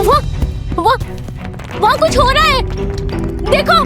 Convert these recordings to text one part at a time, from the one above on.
वहाँ कुछ हो रहा है, देखो।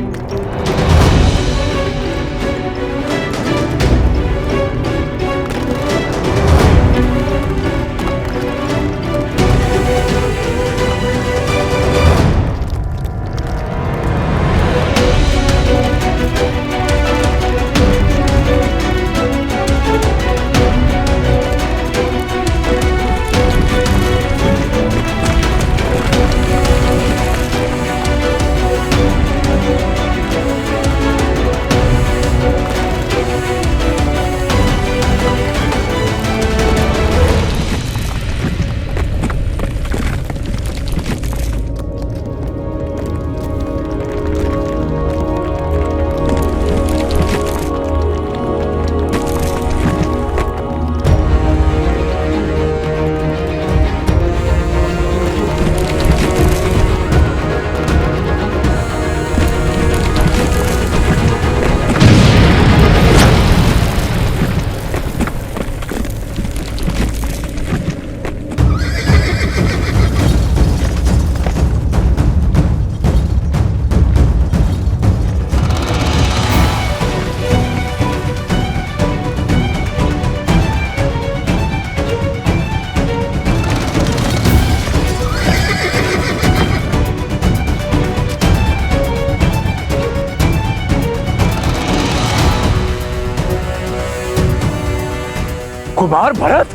कुमार भरत,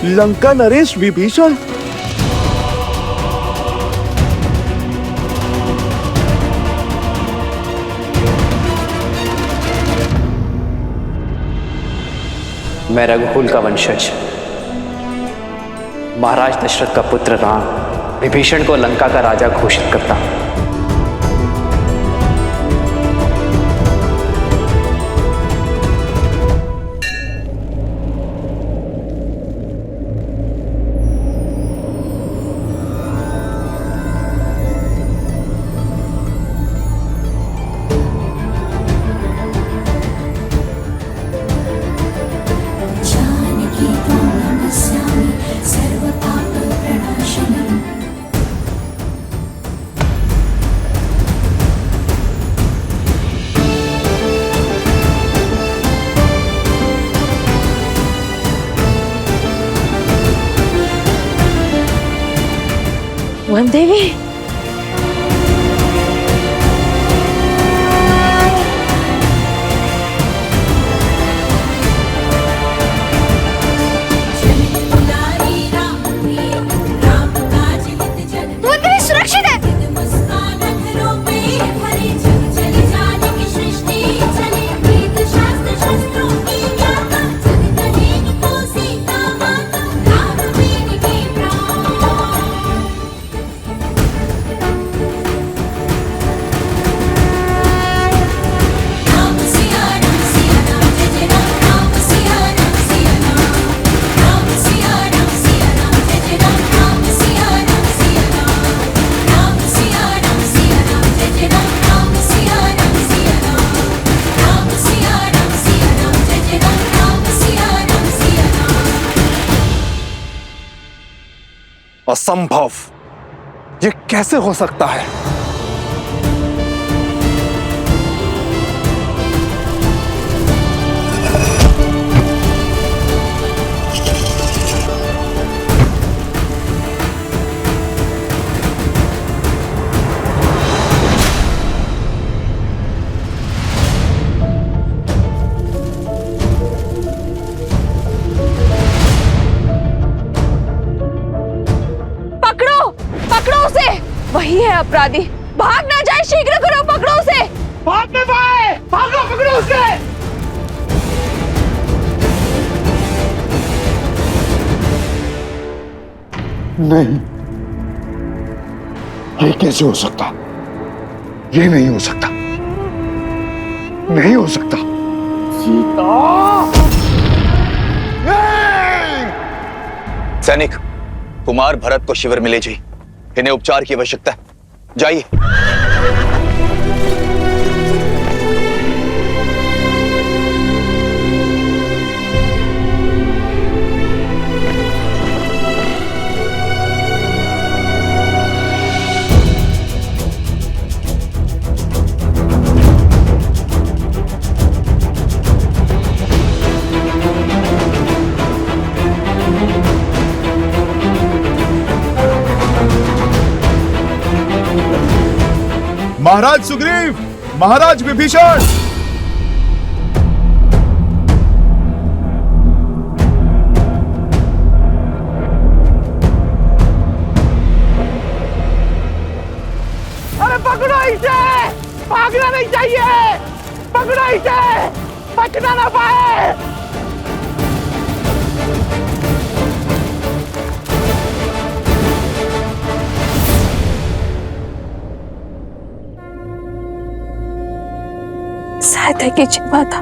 लंका नरेश विभीषण। मैं रघुकुल का वंशज महाराज दशरथ का पुत्र राम विभीषण को लंका का राजा घोषित करता हूं। देवी, सुरक्षित है। असंभव, ये कैसे हो सकता है? वही है अपराधी, भाग ना जाए, शीघ्र करो, पकड़ो उसे। भाग नहीं पाए, भागो, पकड़ो उसे। नहीं, ये कैसे हो सकता? ये नहीं हो सकता, नहीं हो सकता। सीता! सैनिक, कुमार भरत को शिविर में ले जाइए, इन्हें उपचार की आवश्यकता है। जाइए। महाराज सुग्रीव, महाराज विभीषण। अरे पकड़ो इसे, भागना नहीं चाहिए, पकड़ो इसे, बचना ना पाए। सहायता कीजिए माता।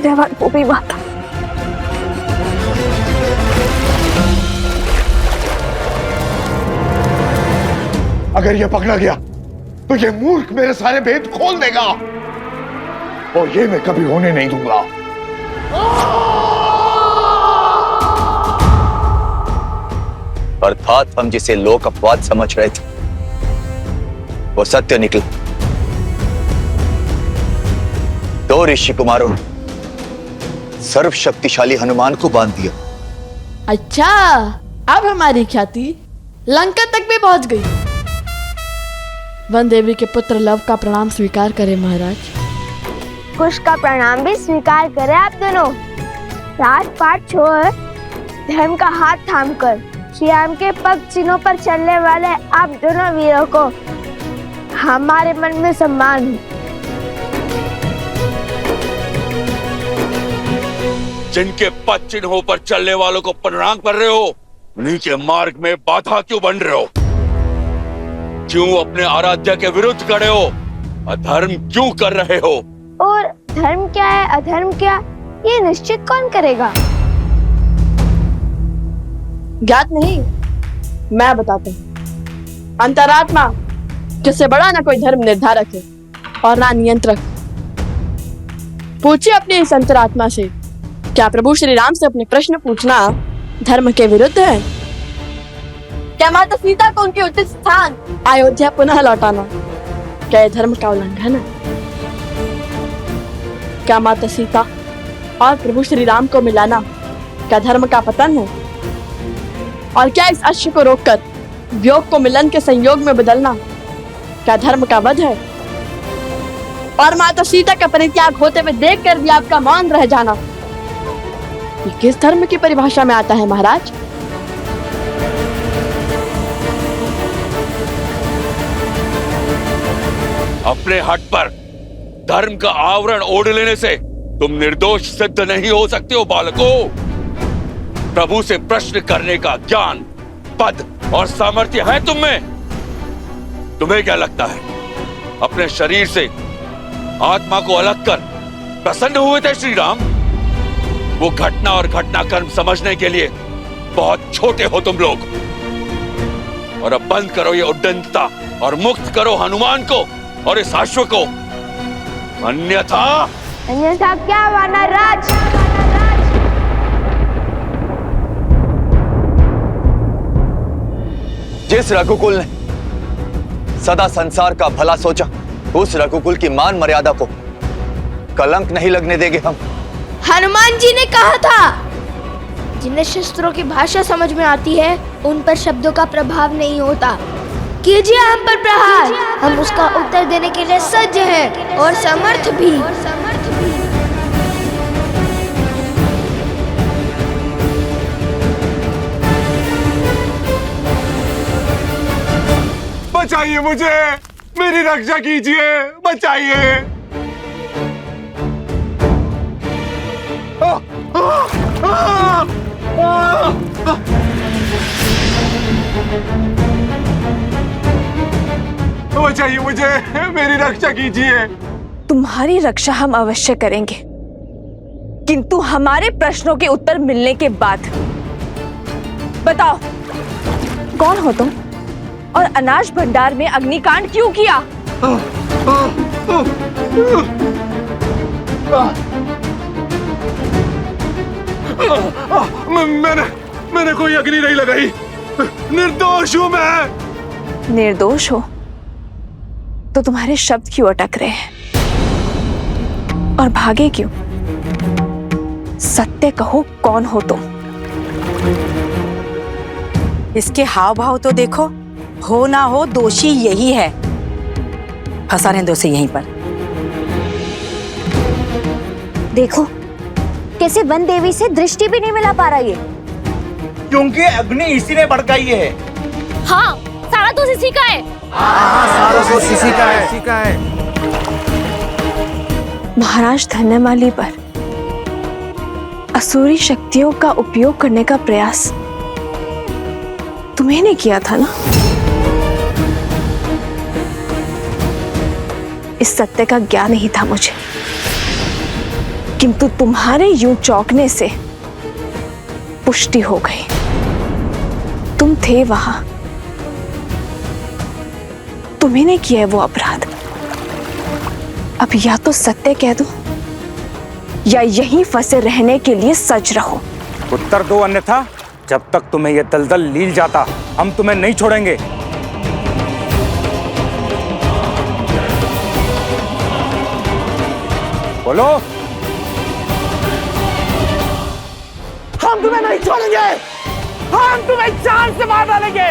धन्यवाद भूमि माता। अगर ये पकड़ा गया तो ये मूर्ख मेरे सारे भेद खोल देगा और ये मैं कभी होने नहीं दूंगा। अर्थात हम जिसे लोक अपवाद समझ रहे थे वो सत्य निकला। दो ऋषि कुमारों ने सर्वशक्तिशाली हनुमान को बांध दिया। अच्छा, अब हमारी ख्याति लंका तक भी पहुंच गई। वन देवी के पुत्र लव का प्रणाम स्वीकार करें महाराज। कुश का प्रणाम भी स्वीकार करें आप दोनों। राजपाट छोड़ धर्म का हाथ थामकर श्री राम के पग चिन्हों पर चलने वाले आप दोनों वीरों को हमारे मन में सम्मान है। जिनके पद चिन्हों पर चलने वालों को प्रणाम कर रहे हो, उन्हीं के मार्ग में बाधा क्यों बन रहे हो? क्यों अपने आराध्य के विरुद्ध खड़े हो? अधर्म क्यों कर रहे हो? और धर्म क्या है अधर्म क्या, ये निश्चित कौन करेगा? ज्ञात नहीं, मैं बताता हूँ। अंतरात्मा जिससे बड़ा ना कोई धर्म निर्धारक है और ना नियंत्रक। पूछिए अपनी इस अंतरात्मा से, क्या प्रभु श्री राम से अपने प्रश्न पूछना धर्म के विरुद्ध है? क्या माता सीता को उनके उचित स्थान अयोध्या पुनः लौटाना क्या धर्म का उल्लंघन है? क्या माता सीता और प्रभु श्री राम को मिलाना क्या धर्म का पतन है? और क्या इस अश्व को रोककर वियोग को मिलन के संयोग में बदलना क्या धर्म का वध है? और माता सीता का परित्याग होते हुए देखकर भी आपका मौन रह जाना ये किस धर्म की परिभाषा में आता है महाराज? अपने हट पर धर्म का आवरण ओढ़ लेने से तुम निर्दोष सिद्ध नहीं हो सकते हो बालकों। प्रभु से प्रश्न करने का ज्ञान, पद और सामर्थ्य है तुम में। तुम्हें क्या लगता है अपने शरीर से आत्मा को अलग कर प्रसन्न हुए थे श्री राम? वो घटना और घटनाक्रम समझने के लिए बहुत छोटे हो तुम लोग। और अब बंद करो ये उद्दंडता और मुक्त करो हनुमान को और इस अश्व को, अन्यथा क्या वानर राज? जिस रघुकुल ने सदा संसार का भला सोचा, उस रघुकुल की मान मर्यादा को कलंक नहीं लगने देंगे हम। हनुमान जी ने कहा था जिन्हें शस्त्रों की भाषा समझ में आती है उन पर शब्दों का प्रभाव नहीं होता। कीजिए हम पर प्रहार, हम उसका उत्तर देने के लिए सज्ज हैं और समर्थ भी। बचाइए मुझे, मेरी रक्षा कीजिए, बचाइए। बचाइए मुझे, मेरी रक्षा कीजिए। तुम्हारी रक्षा हम अवश्य करेंगे, किंतु हमारे प्रश्नों के उत्तर मिलने के बाद। बताओ, कौन हो तुम और अनाज भंडार में अग्निकांड क्यों किया? मैंने कोई अग्नि नहीं लगाई। निर्दोष हूं मैं। निर्दोष हो तो तुम्हारे शब्द क्यों अटक रहे हैं और भागे क्यों? सत्य कहो, कौन हो तुम? इसके हाव भाव तो देखो, हो ना हो दोषी यही है। फंसा रहे दोषी यहीं पर। देखो कैसे वन देवी से दृष्टि भी नहीं मिला पा रहा ये। क्योंकि अग्नि इसी ने भड़काई है। हाँ, सारा दोष इसी का है। सारा दोष इसी का है। महाराज धन्यमाली पर असुरी शक्तियों का उपयोग करने का प्रयास तुम्हें ने किया था ना? इस सत्य का ज्ञान नहीं था मुझे, किंतु तुम्हारे यूं चौंकने से पुष्टि हो गई। तुम थे वहां, तुम्ही ने किया है वो अपराध। अब या तो सत्य कह दो या यहीं फंसे रहने के लिए सज रहो। उत्तर दो, अन्यथा जब तक तुम्हें यह दलदल लील जाता हम तुम्हें नहीं छोड़ेंगे। बोलो। हम तुम्हें नहीं छोड़ेंगे, हम तुम्हें जान से मार डालेंगे।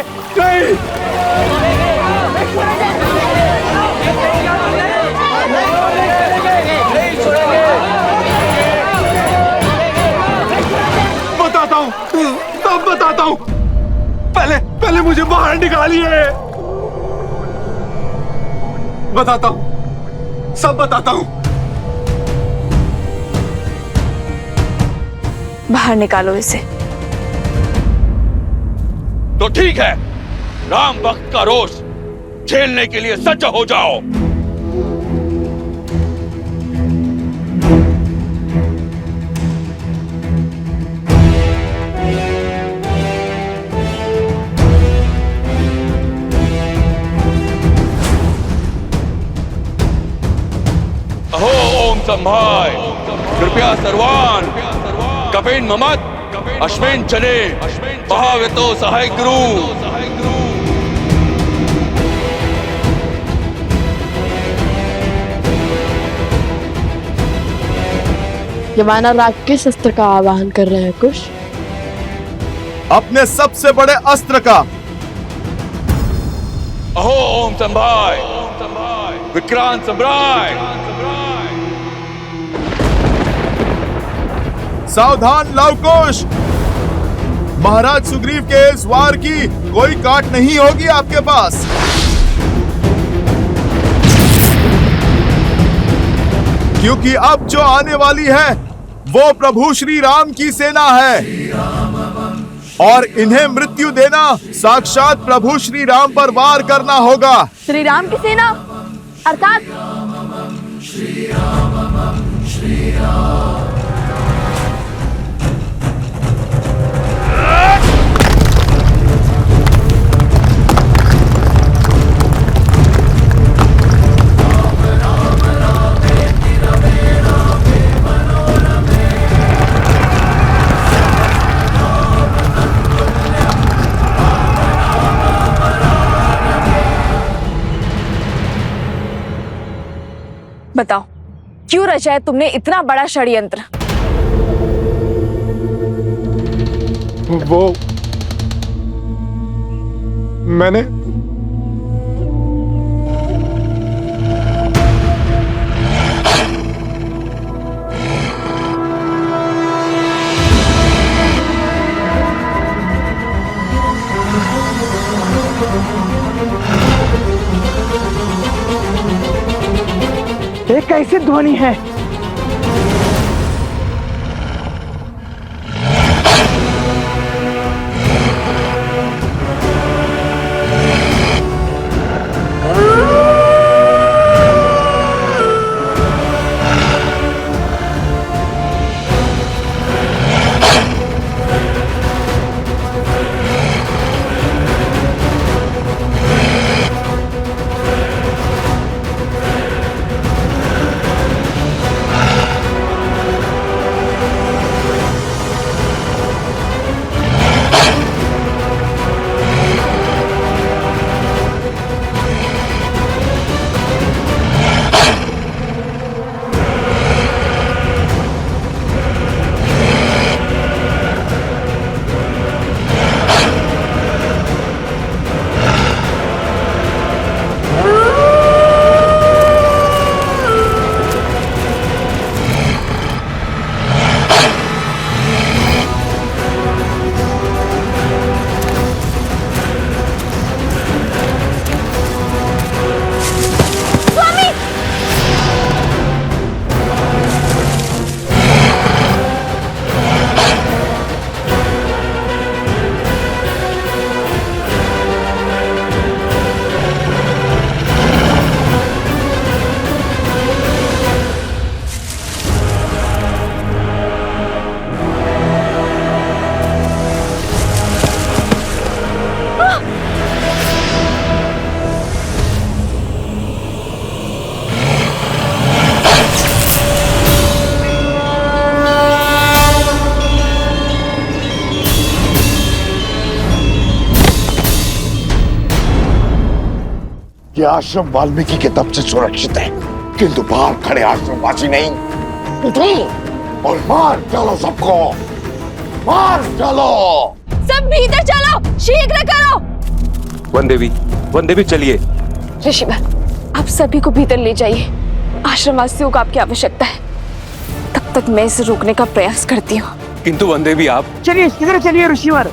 बताता हूँ, तब बताता हूँ। पहले मुझे बाहर निकालिए। बताता हूँ, सब बताता हूँ। बाहर निकालो इसे। तो ठीक है, राम भक्त का रोष झेलने के लिए सज्ज हो जाओ। अहो ओम संभाय, कृपया सर्वान कपेन ममत अश्वेन चले भागतो सहाय गुरु। यमाना राग किस अस्त्र का आवाहन कर रहे हैं कुश? अपने सबसे बड़े अस्त्र का। अहो ओम संभाय, विक्रांत सम्राट। सावधान लवकुश, महाराज सुग्रीव के इस वार की कोई काट नहीं होगी आपके पास। क्योंकि अब जो आने वाली है वो प्रभु श्री राम की सेना है और इन्हें मृत्यु देना साक्षात प्रभु श्री राम पर वार करना होगा। श्री राम की सेना अर्थात बताओ, क्यों रचा है तुमने इतना बड़ा षड्यंत्र? वो मैंने ये कैसी ध्वनि है? ये आश्रम वाल्मीकि के दम से सुरक्षित है, किंतु बाहर खड़े आश्रमवासी नहीं। उठो और मार डालो सबको, मार डालो। सब भीतर चलो, शीघ्र करो। वन देवी चलिए। ऋषिवर, आप सभी को भीतर ले जाइए। आश्रमवासियों को आपकी आवश्यकता है। तब तक मैं इसे रोकने का प्रयास करती हूँ। किंतु वन देवी आप चलिए, किधर चलिए ऋषिवर।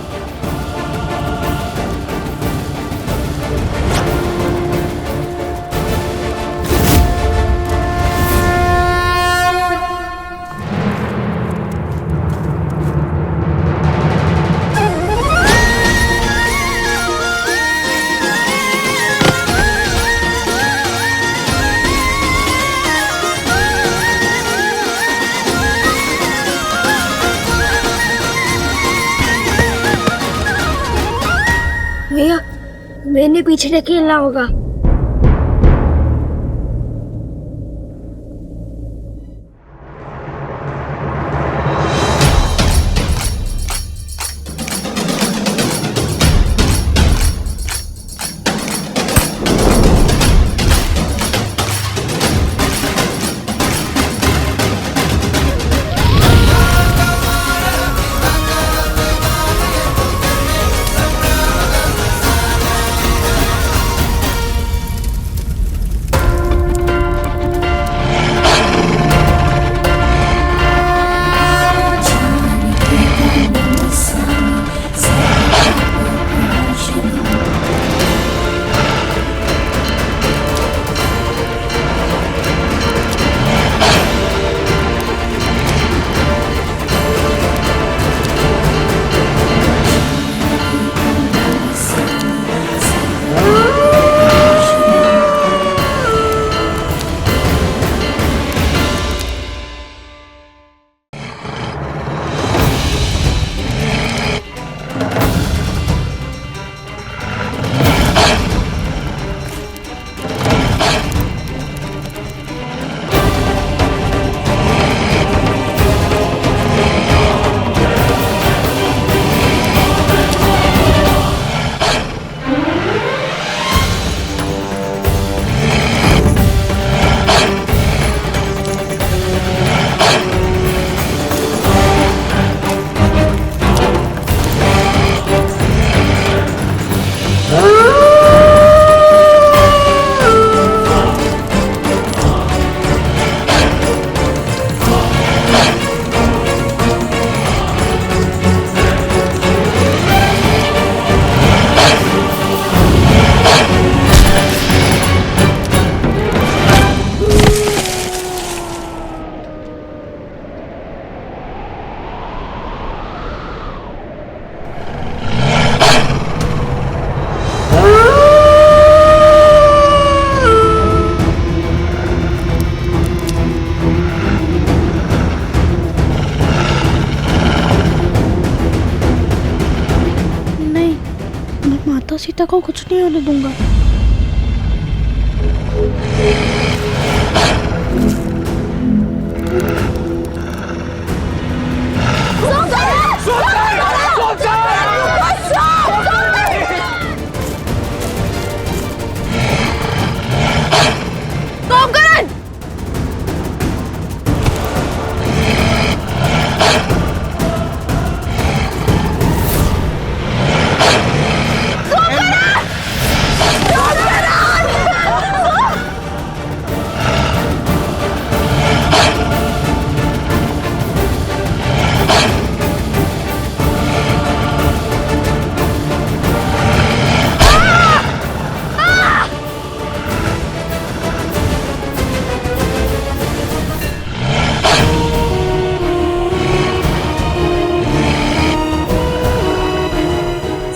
भैया, मैंने पीछे ढकेलना होगा। सीता को कुछ नहीं होने दूंगा।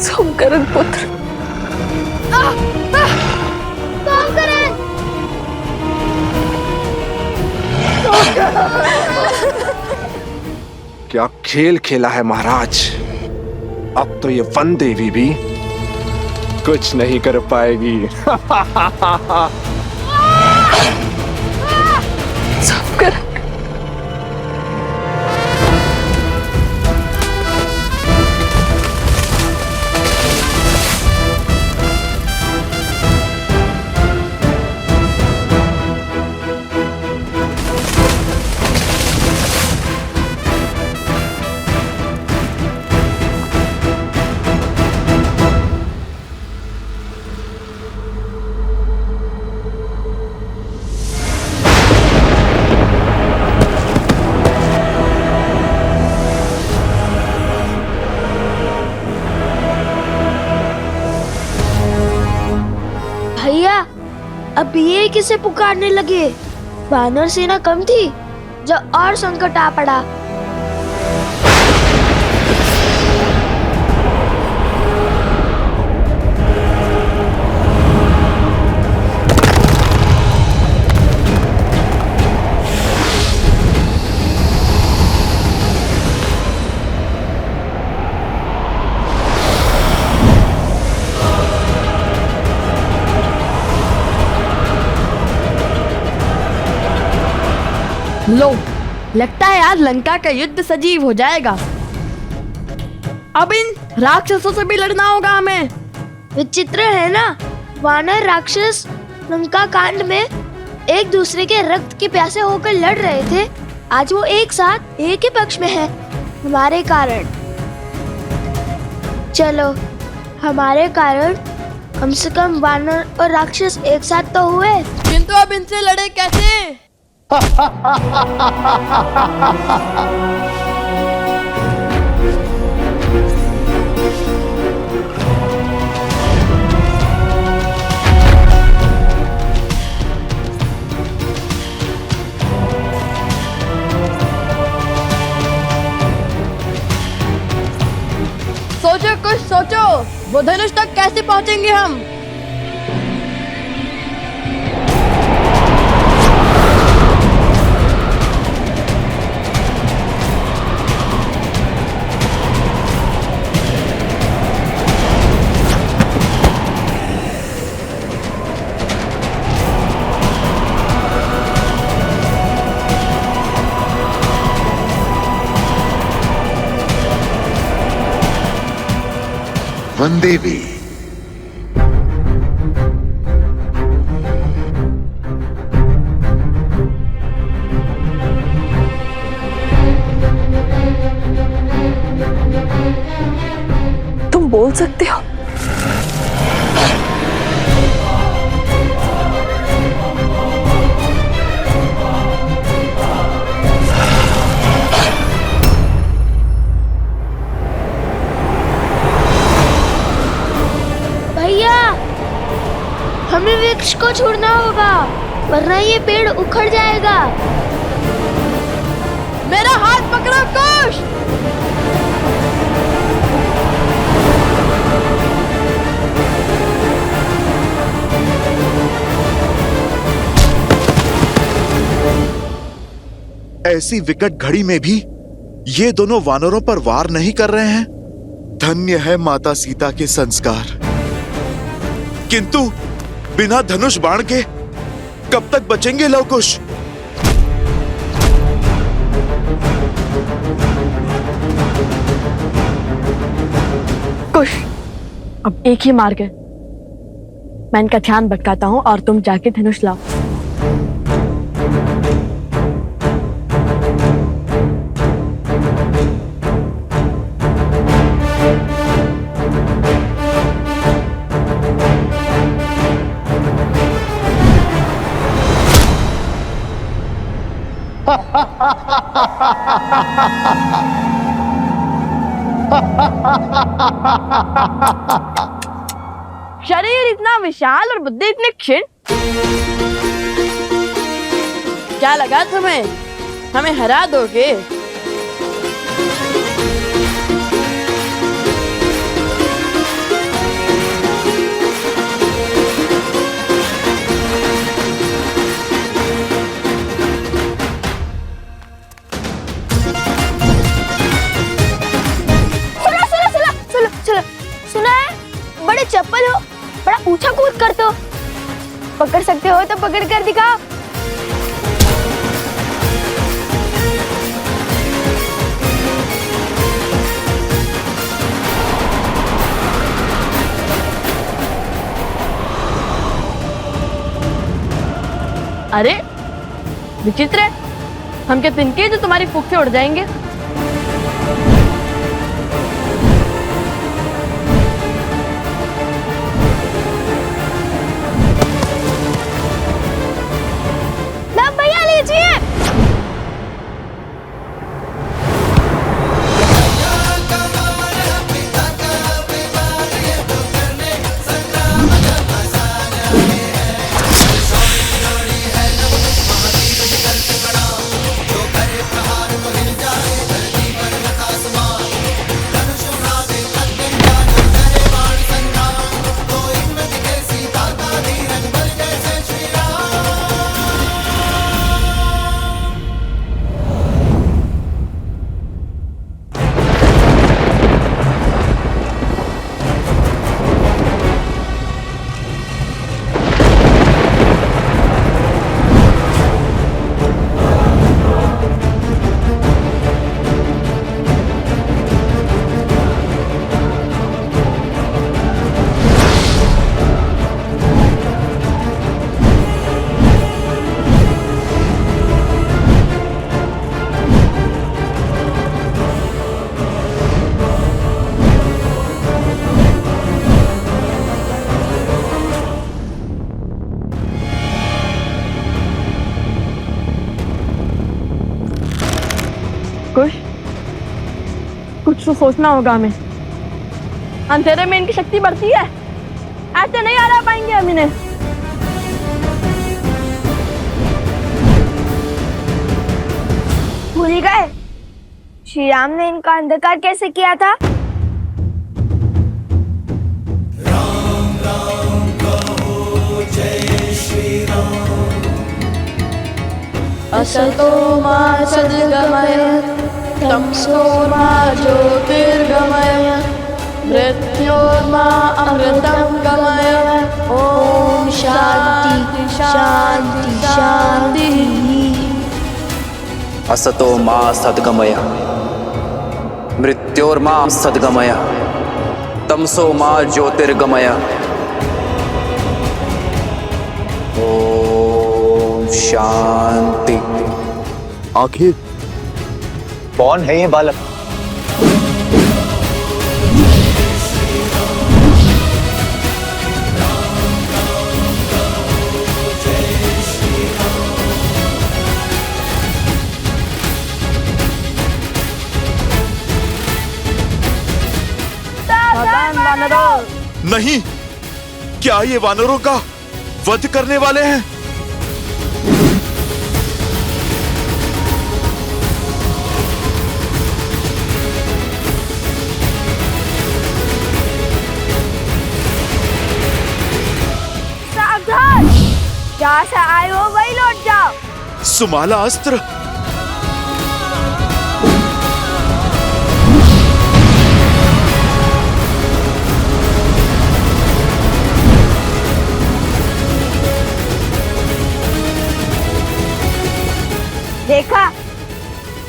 सोमकरण पुत्र, क्या खेल खेला है महाराज। अब तो ये वन देवी भी कुछ नहीं कर पाएगी। सोमकरण, तरीके से पुकारने लगे। वानर सेना कम थी, जब और संकट आ पड़ा। लो, लगता है आज लंका का युद्ध सजीव हो जाएगा। अब इन राक्षसों से भी लड़ना होगा हमें। विचित्र है ना, वानर राक्षस लंका कांड में एक दूसरे के रक्त के प्यासे होकर लड़ रहे थे। आज वो एक साथ एक ही पक्ष में है, हमारे कारण। चलो, हमारे कारण कम से कम वानर और राक्षस एक साथ तो हुए। किंतु अब इनसे लड़े कैसे? सोचो, कुछ सोचो। वो धनुष तक कैसे पहुंचेंगे हम? वंदे भी। तुम बोल सकते हो? हमें वृक्ष को छोड़ना होगा, वरना ये पेड़ उखड़ जाएगा। मेरा हाथ पकड़ो कुश। ऐसी विकट घड़ी में भी ये दोनों वानरों पर वार नहीं कर रहे हैं। धन्य है माता सीता के संस्कार। किंतु बिना धनुष बाण के कब तक बचेंगे लवकुश? कुश, अब एक ही मार्ग है। मैं इनका ध्यान भटकाता हूँ और तुम जाके धनुष लाओ। शरीर इतना विशाल और बुद्धि इतनी क्षीण। क्या लगा तुम्हें हमें हरा दोगे? सुना है, बड़े चप्पल हो, बड़ा ऊंचा कूद करते हो। पकड़ सकते हो तो पकड़ कर दिखाओ। अरे विचित्र है, हम क्या तिनके जो तुम्हारी फूंक से उड़ जाएंगे? कुछ तो सोचना होगा हमें। अंधेरे में इनकी शक्ति बढ़ती है, ऐसे नहीं हरा पाएंगे हम इन्हें। भूल गए श्री राम ने इनका अंधकार कैसे किया था? असतो मा सद्गमय तमसो मा ज्योतिर्गमय मृत्योर्मा अमृतं गमय। ओम शांति शांति शांति। असतो मा सद्गमय मृत्योर्मा सद्गमय तमसो मा ज्योतिर्गमय। ओम शांति। आखिर कौन है ये बालक? नहीं, क्या ये वानरों का वध करने वाले हैं? सावधान, जहाँ से आए हो वही लौट जाओ। सुमाला अस्त्र। देखा,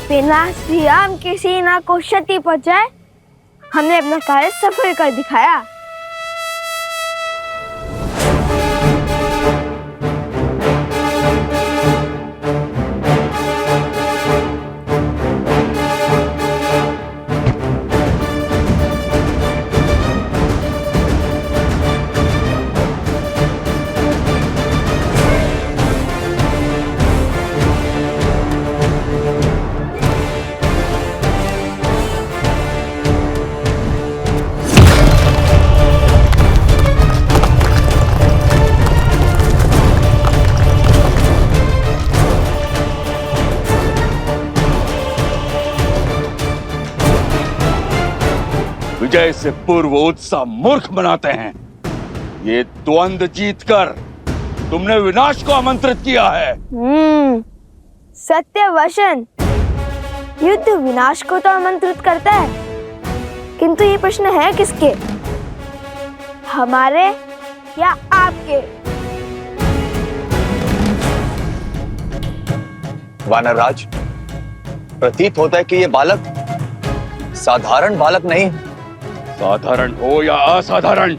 बिना श्री राम की सेना को क्षति पहुंचाए हमने अपना कार्य सफल कर दिखाया। विजय से पूर्व उत्साह मूर्ख बनाते हैं। ये द्वंद्व जीतकर तुमने विनाश को आमंत्रित किया है। सत्य वचन। युद्ध विनाश को तो आमंत्रित करता है, किंतु ये प्रश्न है किसके, हमारे या आपके? वानरराज, प्रतीत होता है कि ये बालक साधारण बालक नहीं। साधारण हो या असाधारण,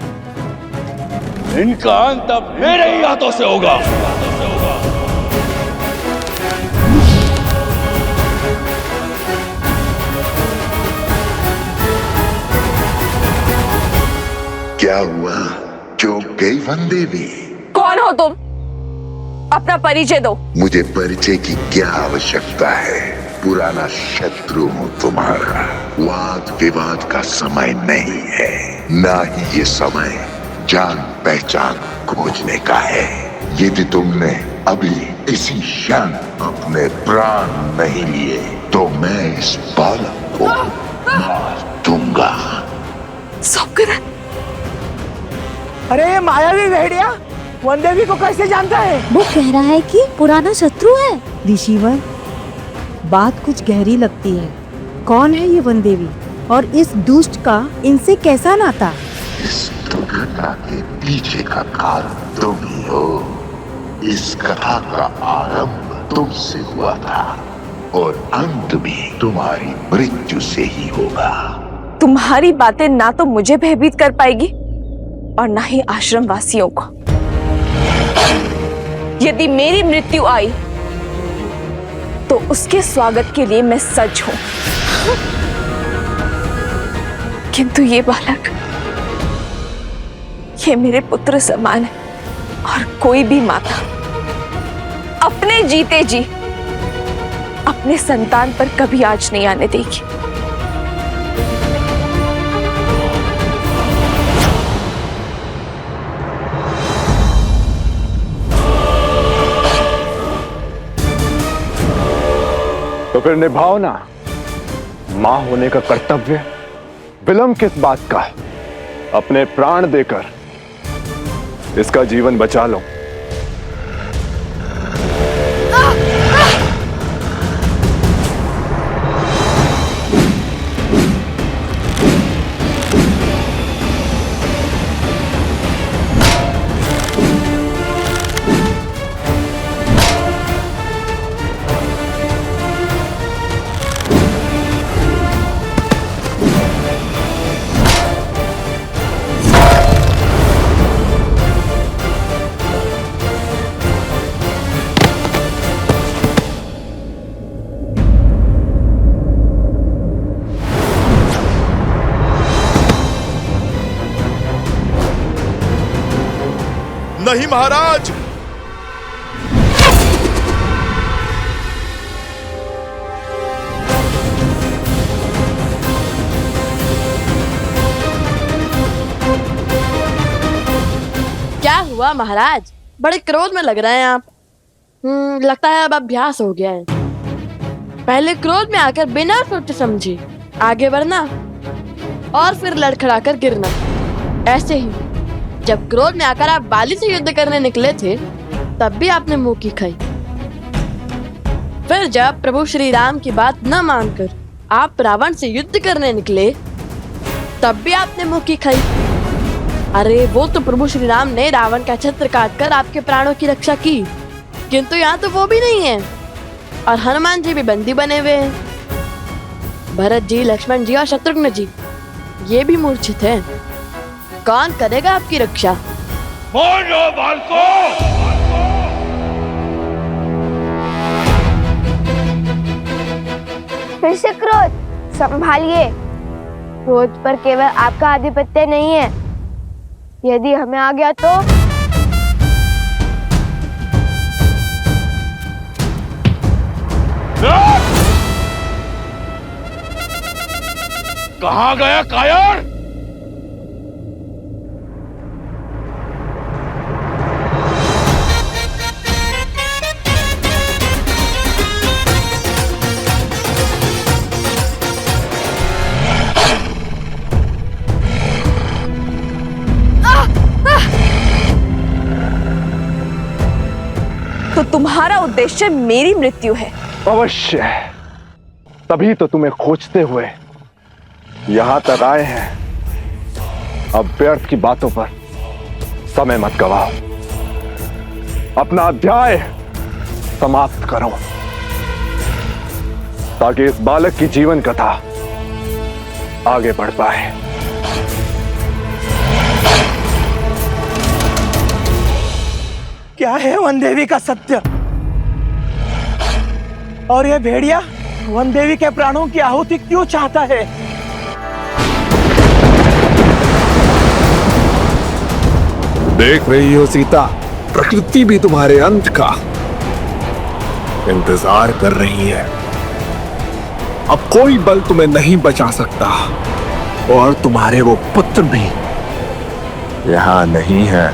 इनका अंत अब मेरे ही हाथों से होगा। क्या हुआ? चौंक गई वनदेवी? कौन हो तुम? अपना परिचय दो। मुझे परिचय की क्या आवश्यकता है? पुराना शत्रु हूँ तुम्हारा। वाद विवाद का समय नहीं है, ना ही ये समय जान पहचान खोजने का है। यदि तुमने अभी इसी क्षण अपने प्राण नहीं लिए तो मैं इस बालक को मार दूंगा। अरे मायावी भेड़िया, वनदेवी को कैसे जानता है? वो कह रहा है कि पुराना शत्रु है। ऋषिवर, बात कुछ गहरी लगती है। कौन है ये वनदेवी और इस दुष्ट का इनसे कैसा नाता? इस दुर्घटना के पीछे का कारण तुम ही हो। इस कथा का आरंभ तुमसे हुआ था और अंत भी तुम्हारी मृत्यु से ही होगा। तुम्हारी बातें ना तो मुझे भयभीत कर पाएगी और ना ही आश्रम वासियों को। यदि मेरी मृत्यु आई तो उसके स्वागत के लिए मैं सज्ज हूं, किंतु ये बालक, ये मेरे पुत्र समान है और कोई भी माता अपने जीते जी अपने संतान पर कभी आँच नहीं आने देगी। तो फिर निभाओ ना मां होने का कर्तव्य। विलंब किस बात का? अपने प्राण देकर इसका जीवन बचा लो। नहीं महाराज, क्या हुआ महाराज? बड़े क्रोध में लग रहे हैं आप। लगता है अब अभ्यास हो गया है। पहले क्रोध में आकर बिना सोचे समझे आगे बढ़ना और फिर लड़खड़ाकर गिरना। ऐसे ही जब क्रोध में आकर आप बाली से युद्ध करने निकले थे तब भी आपने मुंह की खाई। फिर जब प्रभु श्री राम की बात न मानकर आप रावण से युद्ध करने निकले तब भी आपने मुंह की खाई। अरे वो तो प्रभु श्री राम ने रावण का छत्र काटकर आपके प्राणों की रक्षा की, किंतु यहाँ तो वो भी नहीं है और हनुमान जी भी बंदी बने हुए हैं। भरत जी, लक्ष्मण जी और शत्रुघ्न जी ये भी मूर्छित हैं। कौन करेगा आपकी रक्षा? बोलो बालको! फिर से क्रोध संभालिए। क्रोध पर केवल आपका आधिपत्य नहीं है, यदि हमें आ गया तो कहाँ गया कायर? तो तुम्हारा उद्देश्य मेरी मृत्यु है? अवश्य, तभी तो तुम्हें खोजते हुए यहां तक आए हैं। अब व्यर्थ की बातों पर समय मत गवाओ, अपना अध्याय समाप्त करो ताकि इस बालक की जीवन कथा आगे बढ़ पाए। क्या है वन देवी का सत्य? और ये भेड़िया वन देवी के प्राणों की आहुति क्यों चाहता है? देख रही हो सीता, प्रकृति भी तुम्हारे अंत का इंतजार कर रही है। अब कोई बल तुम्हें नहीं बचा सकता और तुम्हारे वो पुत्र भी यहां नहीं है।